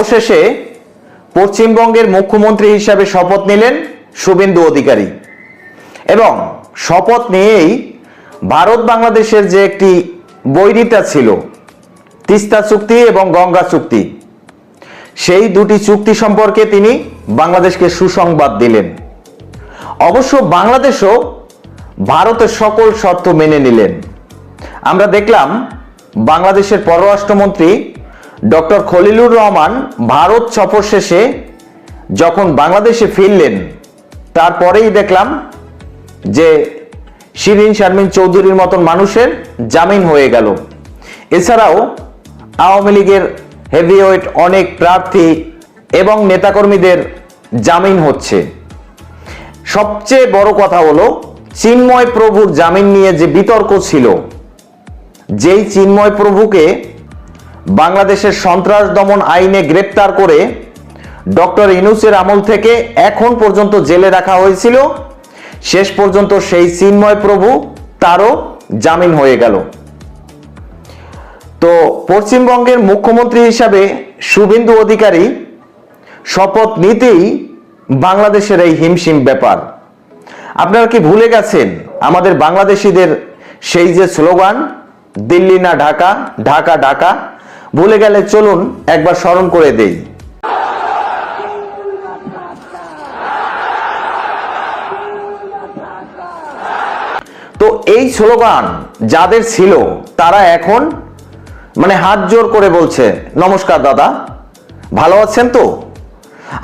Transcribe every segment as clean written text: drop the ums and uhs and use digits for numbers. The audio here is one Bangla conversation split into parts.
অবশেষে পশ্চিমবঙ্গের মুখ্যমন্ত্রী হিসাবে শপথ নিলেন শুভেন্দু অধিকারী এবং শপথ নিয়েই ভারত বাংলাদেশের যে একটি বৈরিতা ছিল তিস্তা চুক্তি এবং গঙ্গা চুক্তি, সেই দুটি চুক্তি সম্পর্কে তিনি বাংলাদেশকে সুসংবাদ দিলেন। অবশ্য বাংলাদেশও ভারতের সকল শর্ত মেনে নিলেন। আমরা দেখলাম বাংলাদেশের পররাষ্ট্রমন্ত্রী ডক্টর খলিলুর রহমান ভারত সফর শেষে যখন বাংলাদেশে ফিরলেন, তারপরেই দেখলাম যে শিরিন শারমিন চৌধুরীর মতন মানুষের জামিন হয়ে গেল। এছাড়াও আওয়ামী লীগের হেভিওয়েট অনেক প্রার্থী এবং নেতাকর্মীদের জামিন হচ্ছে। সবচেয়ে বড় কথা হলো চিন্ময় প্রভুর জামিন নিয়ে যে বিতর্ক ছিল, যেই চিন্ময় প্রভুকে বাংলাদেশের সন্ত্রাস দমন আইনে গ্রেপ্তার করে ডক্টর ইউনূসের আমল থেকে এখন পর্যন্ত জেলে রাখা হয়েছিল, শেষ পর্যন্ত সেই চিন্ময় প্রভু তারও জামিন হয়ে গেল। তো পশ্চিমবঙ্গের মুখ্যমন্ত্রী হিসাবে শুভেন্দু অধিকারী শপথ নিতেই বাংলাদেশের এই হিমশিম ব্যাপার। আপনারা কি ভুলে গেছেন আমাদের বাংলাদেশিদের সেই যে স্লোগান, দিল্লি না ঢাকা, ঢাকা ঢাকা? ভুলে গেলে চলুন একবার স্মরণ করে দেই। তো এই স্লোগান যাদের ছিল তারা এখন হাত জোর করে বলছে, নমস্কার দাদা, ভালো আছেন তো?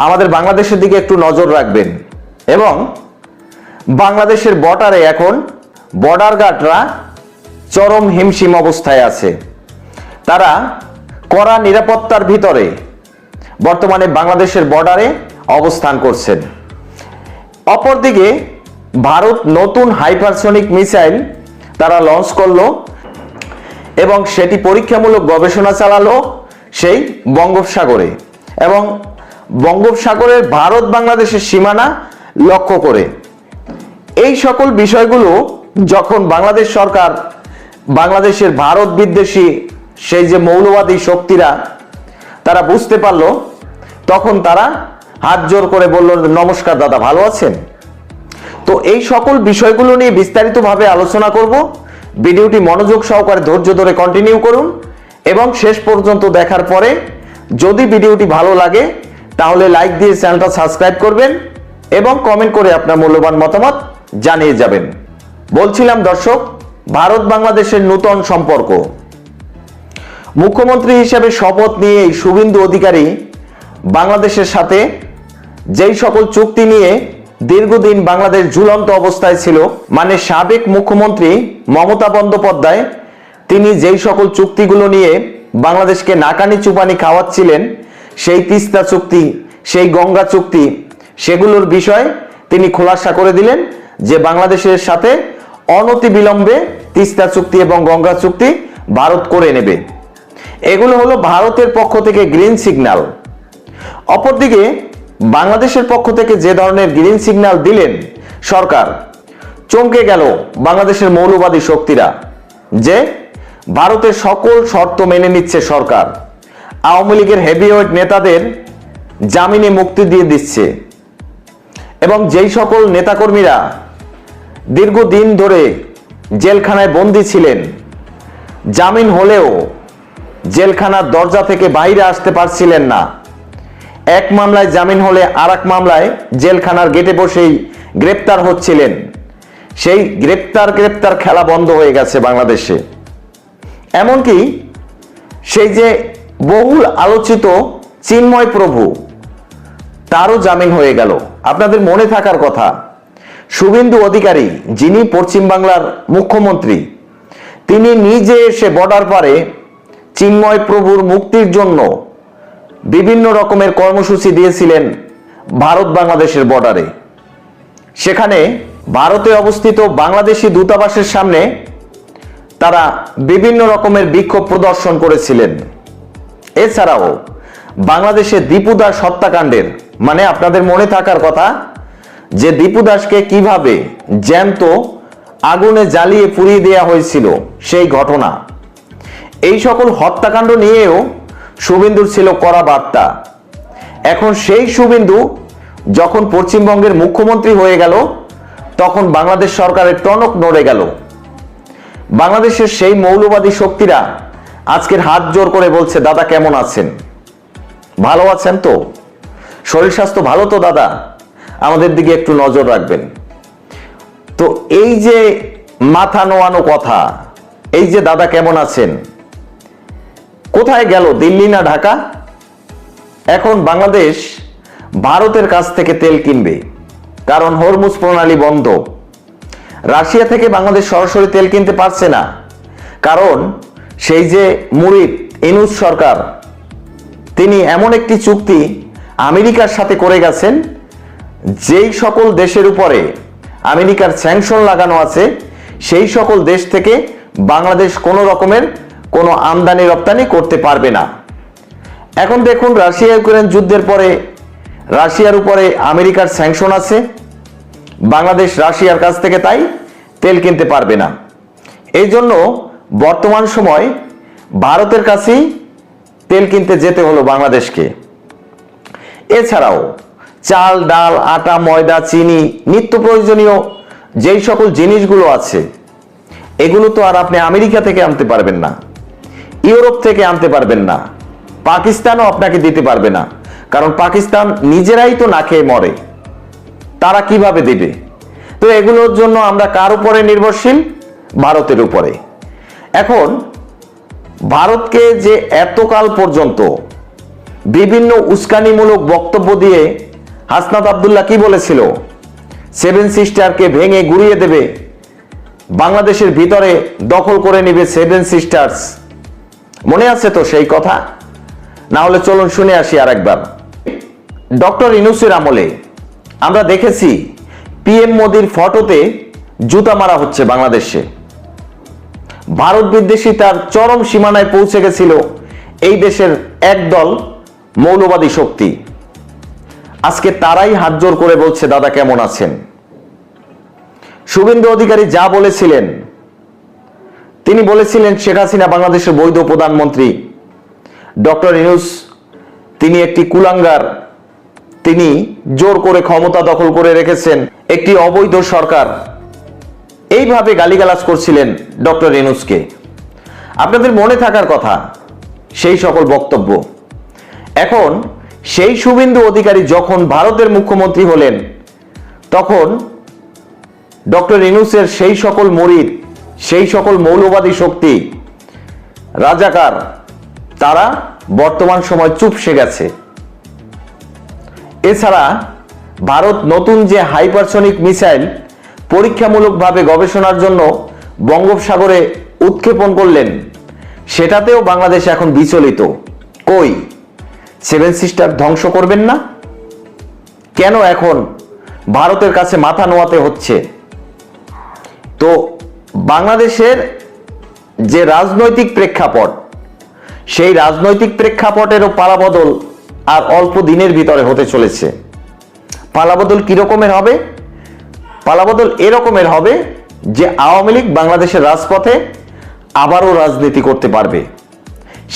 আমাদের বাংলাদেশের দিকে একটু নজর রাখবেন। এবং বাংলাদেশের বর্ডারে এখন বর্ডার গার্ডরা চরম হিমশিম অবস্থায় আছে। তারা কড়া নিরাপত্তার ভিতরে বর্তমানে বাংলাদেশের বর্ডারে অবস্থান করছেন। অপরদিকে ভারত নতুন হাইপারসনিক মিসাইল তারা লঞ্চ করলো এবং সেটি পরীক্ষামূলক গবেষণা চালালো সেই বঙ্গোপসাগরে এবং বঙ্গোপসাগরের ভারত বাংলাদেশের সীমানা লক্ষ্য করে। এই সকল বিষয়গুলো যখন বাংলাদেশ সরকার, বাংলাদেশের ভারত বিদ্বেষী সেই যে মৌলবাদী শক্তিরা তারা বুঝতে পারলো, তখন তারা হাত জোর করে বলল, নমস্কার দাদা, ভালো আছেন? তো এই সকল বিষয়গুলো নিয়ে বিস্তারিতভাবে আলোচনা করব। ভিডিওটি মনোযোগ সহকারে ধৈর্য ধরে কন্টিনিউ করুন এবং শেষ পর্যন্ত দেখার পরে যদি ভিডিওটি ভালো লাগে তাহলে লাইক দিয়ে চ্যানেলটা সাবস্ক্রাইব করবেন এবং কমেন্ট করে আপনার মূল্যবান মতামত জানিয়ে যাবেন। বলছিলাম দর্শক, ভারত বাংলাদেশের নতুন সম্পর্ক। মুখ্যমন্ত্রী হিসেবে শপথ নিয়ে শুভেন্দু অধিকারী বাংলাদেশের সাথে যেই সকল চুক্তি নিয়ে দীর্ঘদিন বাংলাদেশ ঝুলন্ত অবস্থায় ছিল, সাবেক মুখ্যমন্ত্রী মমতা বন্দ্যোপাধ্যায় তিনি যেই সকল চুক্তিগুলো নিয়ে বাংলাদেশকে নাকানি চুপানি খাওয়াচ্ছিলেন, সেই তিস্তা চুক্তি, সেই গঙ্গা চুক্তি, সেগুলোর বিষয় তিনি খোলাসা করে দিলেন যে বাংলাদেশের সাথে অনতিবিলম্বে তিস্তা চুক্তি এবং গঙ্গা চুক্তি ভারত করে নেবে। এগুলো হলো ভারতের পক্ষ থেকে গ্রিন সিগন্যাল। অপরদিকে বাংলাদেশের পক্ষ থেকে যে ধরনের গ্রিন সিগন্যাল দিলেন সরকার, চমকে গেল বাংলাদেশের মৌলবাদী শক্তিরা যে ভারতের সকল শর্ত মেনে নিচ্ছে সরকার। আওয়ামী লীগের হেভিওয়েট নেতাদের জামিনে মুক্তি দিয়ে দিচ্ছে এবং যেই সকল নেতাকর্মীরা দীর্ঘদিন ধরে জেলখানায় বন্দী ছিলেন, জামিন হলেও জেলখানার দরজা থেকে বাইরে আসতে পারছিলেন না, এক মামলায় জামিন হলে আর এক মামলায় জেলখানার গেটে বসেই গ্রেপ্তার হচ্ছিলেন, সেই গ্রেপ্তার খেলা বন্ধ হয়ে গেছে বাংলাদেশে। এমনকি সেই যে বহুল আলোচিত চিন্ময় প্রভু, তারও জামিন হয়ে গেল। আপনাদের মনে থাকার কথা, শুভেন্দু অধিকারী যিনি পশ্চিমবাংলার মুখ্যমন্ত্রী, তিনি নিজে এসে বর্ডার পারে চিন্ময় প্রভুর মুক্তির জন্য বিভিন্ন রকমের কর্মসূচি দিয়েছিলেন ভারত বাংলাদেশের বর্ডারে। সেখানে ভারতে অবস্থিত বাংলাদেশি দূতাবাসের সামনে তারা বিভিন্ন রকমের বিক্ষোভ প্রদর্শন করেছিলেন। এছাড়াও বাংলাদেশের দীপু দাস হত্যাকাণ্ডের, আপনাদের মনে থাকার কথা যে দীপু দাসকে কিভাবে জ্যান্ত আগুনে জ্বালিয়ে পুড়িয়ে দেওয়া হয়েছিল সেই ঘটনা, এই সকল হত্যাকাণ্ড নিয়েও শুভেন্দুর ছিল কড়া বার্তা। এখন সেই শুভেন্দু যখন পশ্চিমবঙ্গের মুখ্যমন্ত্রী হয়ে গেল, তখন বাংলাদেশ সরকারের টনক নড়ে গেল। বাংলাদেশের সেই মৌলবাদী শক্তিরা আজকের হাত জোর করে বলছে, দাদা কেমন আছেন, ভালো আছেন তো, শরীর স্বাস্থ্য ভালো তো দাদা, আমাদের দিকে একটু নজর রাখবেন। তো এই যে মাথা নোয়ানো কথা, এই যে দাদা কেমন আছেন, কোথায় গেল? দিল্লি না ঢাকা? এখন বাংলাদেশ ভারতের কাছ থেকে তেল কিনবে, কারণ হরমুজ প্রণালী বন্ধ। রাশিয়া থেকে বাংলাদেশ সরাসরি তেল কিনতে পারছে না, কারণ সেই যে মুরিদ ইউনূস সরকার, তিনি এমন একটি চুক্তি আমেরিকার সাথে করে গেছেন, যেই সকল দেশের উপরে আমেরিকার স্যাংশন লাগানো আছে, সেই সকল দেশ থেকে বাংলাদেশ কোনো রকমের কোনো আমদানি রপ্তানি করতে পারবে না। এখন দেখুন, রাশিয়া ইউক্রেন যুদ্ধের পরে রাশিয়ার উপরে আমেরিকার স্যাংশন আছে, বাংলাদেশ রাশিয়ার কাছ থেকে তাই তেল কিনতে পারবে না। এই জন্য বর্তমান সময় ভারতের কাছেই তেল কিনতে যেতে হলো বাংলাদেশকে। এছাড়াও চাল, ডাল, আটা, ময়দা, চিনি, নিত্য প্রয়োজনীয় যেই সকল জিনিসগুলো আছে, এগুলো তো আর আপনি আমেরিকা থেকে আনতে পারবেন না, ইউরোপ থেকে আনতে পারবেন না, পাকিস্তানও আপনাকে দিতে পারবে না, কারণ পাকিস্তান নিজেরাই তো না খেয়ে মরে, তারা কিভাবে দেবে? তো এগুলোর জন্য আমরা কার উপরে নির্ভরশীল? ভারতের উপরে। এখন ভারতকে যে এতকাল পর্যন্ত বিভিন্ন উস্কানিমূলক বক্তব্য দিয়ে হাসনাত আব্দুল্লাহ কি বলেছিল, সেভেন সিস্টারকে ভেঙে গুড়িয়ে দেবে, বাংলাদেশের ভিতরে দখল করে নেবে সেভেন সিস্টার্স, মনে আছে তো সেই কথা? না হলে চলুন শুনে আসি আরেকবার। ডক্টর ইউনূসের আমলে আমরা দেখেছি পিএম মোদির ফটোতে জুতা মারা হচ্ছে বাংলাদেশে। ভারত বিদ্বেষী তার চরম সীমানায় পৌঁছে গেছিল এই দেশের একদল মৌলবাদী শক্তি। আজকে তারাই হাত জোর করে বলছে, দাদা কেমন আছেন। শুভেন্দু অধিকারী যা বলেছিলেন, তিনি বলেছিলেন শেখ হাসিনা বাংলাদেশের বৈধ প্রধানমন্ত্রী, ডক্টর ইউনূস তিনি একটি কুলাঙ্গার, তিনি জোর করে ক্ষমতা দখল করে রেখেছেন একটি অবৈধ সরকার, এইভাবে গালিগালাজ করছিলেন ডক্টর ইউনূসকে। আপনাদের মনে থাকার কথা সেই সকল বক্তব্য। এখন সেই শুভেন্দু অধিকারী যখন ভারতের মুখ্যমন্ত্রী হলেন, তখন ডক্টর ইউনূসের সেই সকল মুরিদ, সেই সকল মৌলবাদী শক্তি, রাজাকার, তারা বর্তমান সময় চুপসে গেছে। এছাড়া ভারত নতুন যে হাইপারসনিক মিসাইল পরীক্ষামূলকভাবে গবেষণার জন্য বঙ্গোপসাগরে উৎক্ষেপণ করলেন, সেটাতেও বাংলাদেশ এখন বিচলিত। কই, সেভেন সিস্টার ধ্বংস করবেন না? কেন এখন ভারতের কাছে মাথা নোয়াতে হচ্ছে? তো বাংলাদেশের যে রাজনৈতিক প্রেক্ষাপট, সেই রাজনৈতিক প্রেক্ষাপটেরও পালাবদল আর অল্প দিনের ভিতরে হতে চলেছে। পালাবদল কিরকমের হবে? পালাবদল এরকমের হবে যে আওয়ামী লীগ বাংলাদেশের রাজপথে আবারও রাজনীতি করতে পারবে।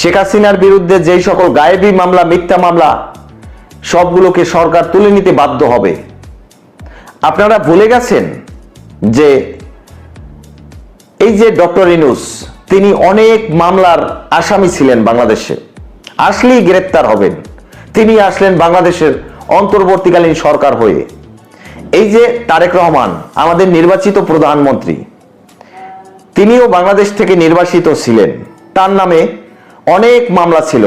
শেখ হাসিনার বিরুদ্ধে যেই সকল গায়েবী মামলা, মিথ্যা মামলা, সবগুলোকে সরকার তুলে নিতে বাধ্য হবে। আপনারা ভুলে গেছেন যে এই যে ডক্টর ইউনূস, তিনি অনেক মামলার আসামি ছিলেন বাংলাদেশে, আসলেই গ্রেপ্তার হবেন। তিনি আসলেন বাংলাদেশের অন্তর্বর্তীকালীন সরকার হয়ে। এই যে তারেক রহমান আমাদের নির্বাচিত প্রধানমন্ত্রী, তিনিও বাংলাদেশ থেকে নির্বাচিত ছিলেন, তার নামে অনেক মামলা ছিল,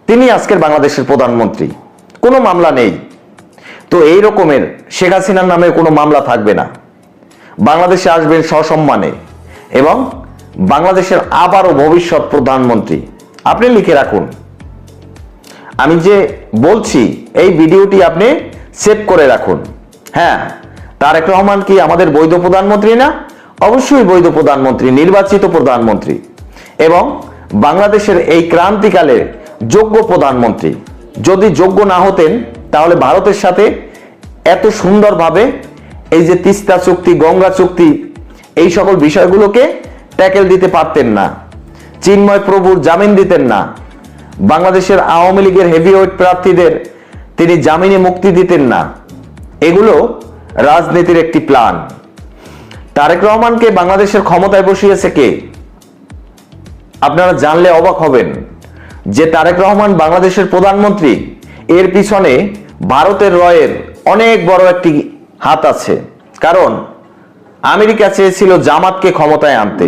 তিনি আজকের বাংলাদেশের প্রধানমন্ত্রী, কোনো মামলা নেই। তো এই রকমের শেখ হাসিনার নামে কোনো মামলা থাকবে না, বাংলাদেশে আসবেন সসম্মানে এবং বাংলাদেশের আবারও ভবিষ্যৎ প্রধানমন্ত্রী। আপনি লিখে রাখুন, আমি যে বলছি এই ভিডিওটি আপনি সেভ করে রাখুন। হ্যাঁ, তারেক রহমান কি আমাদের বৈধ প্রধানমন্ত্রী না? অবশ্যই বৈধ প্রধানমন্ত্রী, নির্বাচিত প্রধানমন্ত্রী এবং বাংলাদেশের এই ক্রান্তিকালে যোগ্য প্রধানমন্ত্রী। যদি যোগ্য না হতেন তাহলে ভারতের সাথে এত সুন্দরভাবে এই যে তিস্তা চুক্তি, গঙ্গা চুক্তি, এই সকল বিষয়গুলোকে ট্যাকেল দিতে পারতেন না, চিন্ময় প্রভুর জামিন দিতেন না, বাংলাদেশের আওয়ামী লীগের হেভিওয়েট প্রার্থীদের তিনি জামিনে মুক্তি দিতেন না। এগুলো রাজনীতির একটি প্ল্যান। তারেক রহমানকে বাংলাদেশের ক্ষমতায় বসিয়েছে কে? আপনারা জানলে অবাক হবেন যে তারেক রহমান বাংলাদেশের প্রধানমন্ত্রী, এর পিছনে ভারতের রয়ের অনেক বড় একটি হাত আছে। কারণ আমেরিকা চেয়েছিল জামাতকে ক্ষমতায় আনতে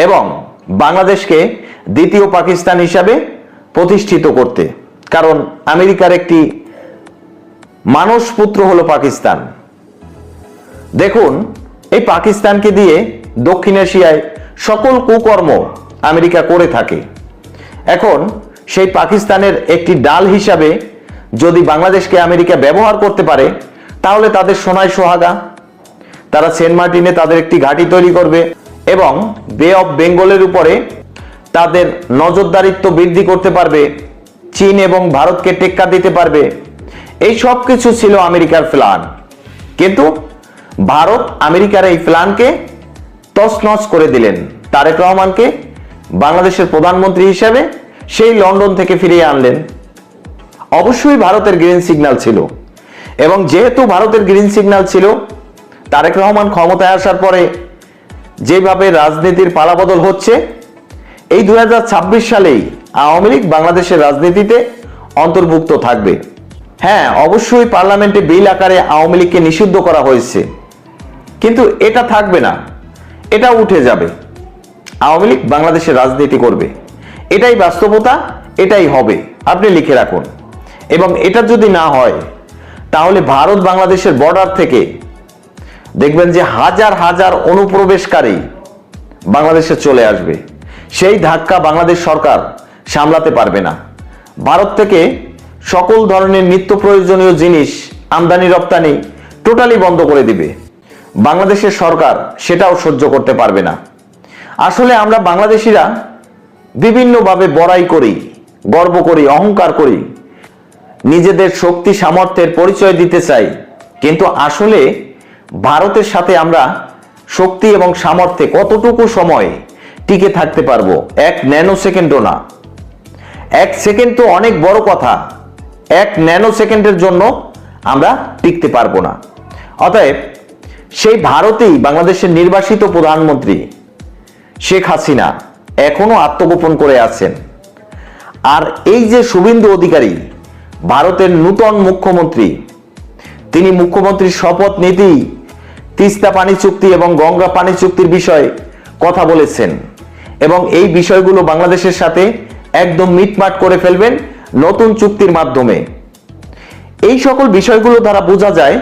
এবং বাংলাদেশকে দ্বিতীয় পাকিস্তান হিসাবে প্রতিষ্ঠিত করতে। কারণ আমেরিকার একটি মানসপুত্র হলো পাকিস্তান। দেখুন, এই পাকিস্তানকে দিয়ে দক্ষিণ এশিয়ায় সকল কুকর্ম আমেরিকা করে থাকে। এখন সেই পাকিস্তানের একটি ডাল হিসাবে যদি বাংলাদেশকে আমেরিকা ব্যবহার করতে পারে, তাহলে তাদের সোনায় সোহাগা। তারা সেন্ট মার্টিনে তাদের একটি ঘাঁটি তৈরি করবে এবং বে অফ বেঙ্গলের উপরে তাদের নজরদারিত্ব বৃদ্ধি করতে পারবে, চীন এবং ভারতকে টেক্কা দিতে পারবে। এই সব কিছু ছিল আমেরিকার প্ল্যান। কিন্তু ভারত আমেরিকার এই প্ল্যানকে তছনছ করে দিলেন। তারেক রহমানকে বাংলাদেশের প্রধানমন্ত্রী হিসেবে সেই লন্ডন থেকে ফিরিয়ে আনলেন। অবশ্যই ভারতের গ্রিন সিগন্যাল ছিল এবং যেহেতু ভারতের গ্রিন সিগন্যাল ছিল, তারেক রহমান ক্ষমতায় আসার পরে যেভাবে রাজনীতির পালাবদল হচ্ছে, এই 2026 সালেই আওয়ামী লীগ বাংলাদেশের রাজনীতিতে অন্তর্ভুক্ত থাকবে। হ্যাঁ, অবশ্যই পার্লামেন্টে বিল আকারে আওয়ামী লীগকে নিষিদ্ধ করা হয়েছে, কিন্তু এটা থাকবে না, এটা উঠে যাবে। আওয়ামী লীগ বাংলাদেশের রাজনীতি করবে, এটাই বাস্তবতা, এটাই হবে। আপনি লিখে রাখুন। এবং এটা যদি না হয়, তাহলে ভারত বাংলাদেশের বর্ডার থেকে দেখবেন যে হাজার হাজার অনুপ্রবেশকারী বাংলাদেশে চলে আসবে। সেই ধাক্কা বাংলাদেশ সরকার সামলাতে পারবে না। ভারত থেকে সকল ধরনের নিত্য প্রয়োজনীয় জিনিস আমদানি রপ্তানি টোটালি বন্ধ করে দিবে। বাংলাদেশের সরকার সেটাও সহ্য করতে পারবে না। আসলে আমরা বাংলাদেশিরা বিভিন্নভাবে বড়াই করি, গর্ব করি, অহংকার করি, নিজেদের শক্তি সামর্থ্যের পরিচয় দিতে চাই। কিন্তু আসলে ভারতের সাথে আমরা শক্তি এবং সামর্থ্যে কতটুকু সময় টিকে থাকতে পারবো? 1 ন্যানো সেকেন্ডও না। 1 সেকেন্ড তো অনেক বড় কথা, 1 ন্যানো সেকেন্ডের জন্য আমরা টিকতে পারবো না। অতএব সেই ভারতেই বাংলাদেশের নির্বাসিত প্রধানমন্ত্রী শেখ হাসিনা এখনো আত্মগোপন করে আছেন। আর এই যে শুভেন্দু অধিকারী, ভারতের নূতন মুখ্যমন্ত্রী, তিনি মুখ্যমন্ত্রীর শপথ নিতেই তিস্তা পানি চুক্তি এবং গঙ্গা পানি চুক্তির বিষয়ে কথা বলেছেন এবং এই বিষয়গুলো বাংলাদেশের সাথে একদম মিটমাট করে ফেলবেন নতুন চুক্তির মাধ্যমে। এই সকল বিষয়গুলো দ্বারা বোঝা যায়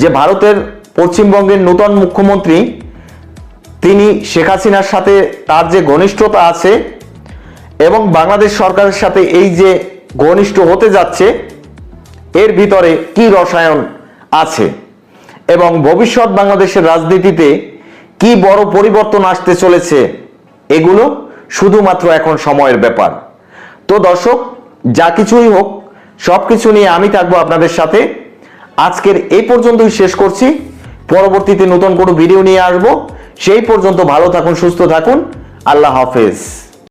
যে ভারতের পশ্চিমবঙ্গের নূতন মুখ্যমন্ত্রী, তিনি শেখ হাসিনার সাথে তার যে ঘনিষ্ঠতা আছে এবং বাংলাদেশ সরকারের সাথে এই যে ঘনিষ্ঠ হতে যাচ্ছে, এর ভিতরে কি রসায়ন আছে এবং ভবিষ্যৎ বাংলাদেশের রাজনীতিতে কি বড় পরিবর্তন আসতে চলেছে, এগুলো শুধুমাত্র এখন সময়ের ব্যাপার। তো দর্শক, যা কিছুই হোক, সবকিছু নিয়ে আমি থাকবো আপনাদের সাথে। আজকের এই পর্যন্তই শেষ করছি। পরবর্তীতে নতুন কোনো ভিডিও নিয়ে আসবো। সেই পর্যন্ত ভালো থাকুন, সুস্থ থাকুন। আল্লাহ হাফেজ।